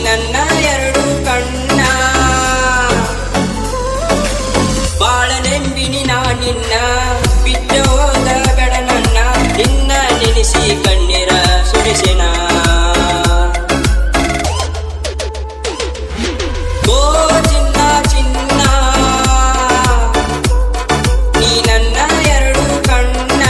ನನ್ನ ಎರಡು ಕಣ್ಣ ಬಾಳ ನೆಂಬಿನಿ ನಾ ನಿನ್ನ ಬಿಟ್ಟು ಹೋದ ಬೇಡ ನನ್ನ ನಿನ್ನ ನೆನೆಸಿ ಕಣ್ಣೀರ ಸುರಿಸೆನ ಓ ಚಿನ್ನ ಚಿನ್ನ ನೀ ನನ್ನ ಎರಡು ಕಣ್ಣ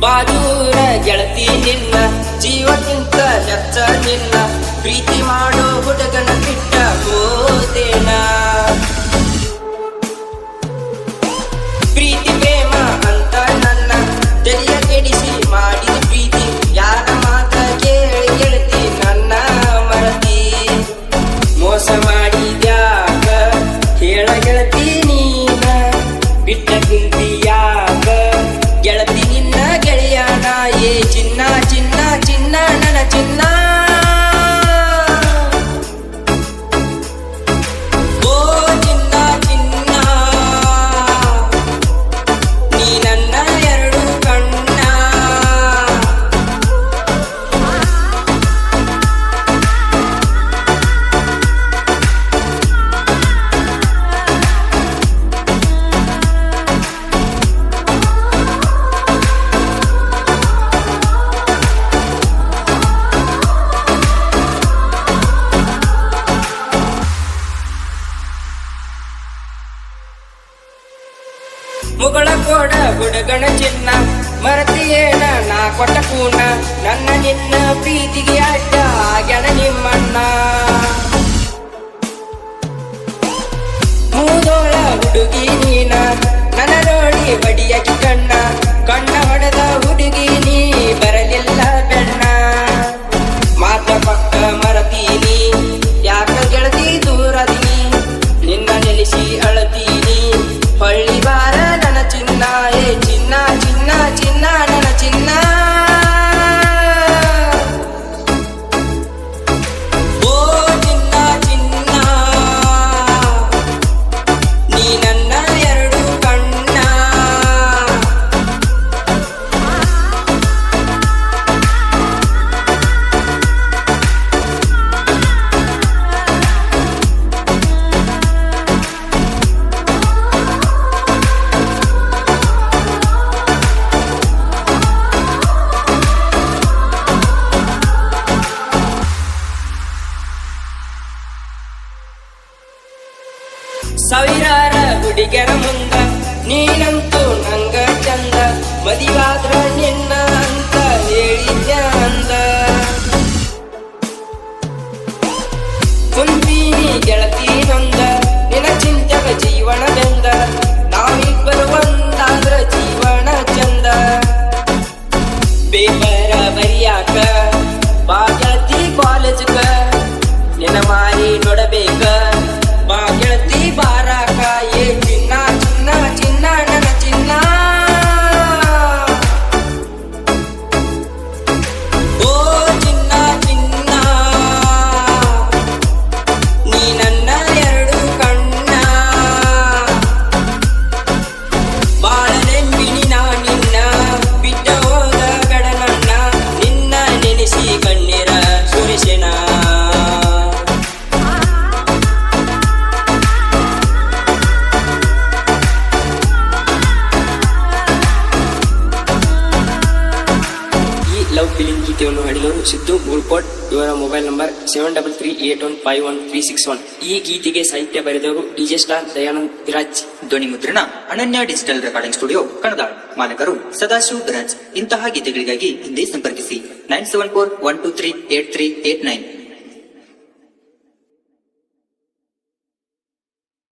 ಬಾದೂರ ಗೆಳತಿ ನಿನ್ನ ಜೀವಕ್ಕಿಂತ ಹೆಚ್ಚ ನಿನ್ನ ಪ್ರೀತಿ ಮಾಡೋ ಹುಡುಗನ ಬಿಟ್ಟ ಹೋದೇನ ಪ್ರೀತಿ ಪ್ರೇಮ ಅಂತ ನನ್ನ ತಲೆಯ ಕೆಡಿಸಿ ಮಾಡಿದ ಪ್ರೀತಿ ಯಾರ ಮಾತ ಕೇಳಿ ಗೆಳತಿ ನನ್ನ ಮರತಿ ಮೋಸ ಮಾಡಿದ್ಯಾಕ ಹೇಳ ಗೆಳತಿ ನೀನ ಬಿಟ್ಟ ಕುಂತಿಯಾಕ ಗೆಳತಿ ನಿನ್ನ ಗೆಳೆಯನ ಏ ಚಿನ್ನ ಚಿನ್ನ ಚಿನ್ನ ನನ್ನ ಚಿನ್ನ ಓ ಚಿನ್ನ ಚಿನ್ನ ನೀ ನನ್ನ ಎರಡು ಕಣ್ಣ ಮುಗಳ ಕೋಡ ಹುಡುಗನ ಚಿನ್ನ ಮರತಿಯೇನ ನಾ ಕೊಟ್ಟ ಕೂನ ನನ್ನ ನಿನ್ನ ಪ್ರೀತಿಗೆ ಅಡ್ಡ ಆಗ್ಯಾನ ನಿಮ್ಮಣ್ಣ ಮೂದೋಳ ಹುಡುಗಿ ನೀನ ನನ್ನ ನೋಡಿ ಬಡಿಯಾಗಿ ಕಣ್ಣ ಕಣ್ಣ ಹೊಡೆದ ಹುಡುಗಿ ನೀ ಬರಲಿಲ್ಲ ಬೆಣ್ಣ ಮಾತ ಪಕ್ಕ ಮರತೀನಿ ಯಾಕ ಗೆಳತಿ ದೂರದೀನಿ ನಿನ್ನ ನೆಲೆಸಿ ಅಳತೀನಿ ಹೊಳ್ಳಿ ಬಾರ ನನ್ನ ಚಿನ್ನ ಏ ಚಿನ್ನ ಚಿನ್ನ ಚಿನ್ನ ನನ್ನ ಚಿನ್ನ ಓ ಚಿನ್ನ ಚಿನ್ನ ನೀ ನನ್ನ ಎರಡು ಕಣ್ಣ ಸಾವಿರಾರ ಹುಡುಗರ ಮುಂದ ನೀನಂತೂ ನಂಗ ಚಂದ ಮದಿವಾದ್ರ ನಿನ್ನ ಅಂತ ಹೇಳಿದ್ಯ ಅಂದ ಕುಂತೀನಿ ಗೆಳತಿ ನೊಂದ ನಿನ್ನ ಚಿಂತಕ ಜೀವನ ಬೆಂದ ನಾವಿಬ್ಬರು ಒಂದಾದ್ರ ಜೀವನ ಚಂದ ಪೇಪರ ಬರಿಯಾಕ ಬಾ ಗೆಳತಿ ಕಾಲೇಜ್ಗ ನಿನ್ನ ಮಾರಿ ನೋಡಬೇಕ ಬಾ ಗೆಳತಿ ಬಾರಾಕ ಏ ಚಿನ್ನ ಚಿನ್ನ ಚಿನ್ನ ನನ್ನ ಚಿನ್ನ ಓ ಚಿನ್ನ ಚಿನ್ನ ನೀ ನನ್ನ ಎರಡು ಕಣ್ಣ ಬಾಳ ನೆಂಬಿನಿ ನಾ ನಿನ್ನ ಬಿಟ್ಟ ಹೋದ ಬೇಡ ನನ್ನ ನಿನ್ನ ನೆನೆಸಿ ಕಣ್ಣೀರ ಸುರಿಸೆನ ಲವ್ ಫೀಲಿಂಗ್ ಗೀತೆಯನ್ನು ಹಾಡಿದವರು ಸಿದ್ದು ಗೋಲ್ಕೋಟ್. ಇವರ ಮೊಬೈಲ್ ನಂಬರ್ 7338151361. ಈ ಗೀತೆಗೆ ಸಾಹಿತ್ಯ ಬರೆದವರು ಡಿಜೆ ಸ್ಟಾರ್ ದಯಾನಂದ್ ವಿರಾಜ್. ಧ್ವನಿ ಮುದ್ರಣ ಅನನ್ಯ ಡಿಜಿಟಲ್ ರೆಕಾರ್ಡಿಂಗ್ ಸ್ಟುಡಿಯೋ ಕಣದಾಳ್. ಮಾಲಕರು ಸದಾಶಿವ್ ರಾಜ್. ಇಂತಹ ಗೀತೆಗಳಿಗಾಗಿ ಹಿಂದೆ ಸಂಪರ್ಕಿಸಿ 974-123-8389.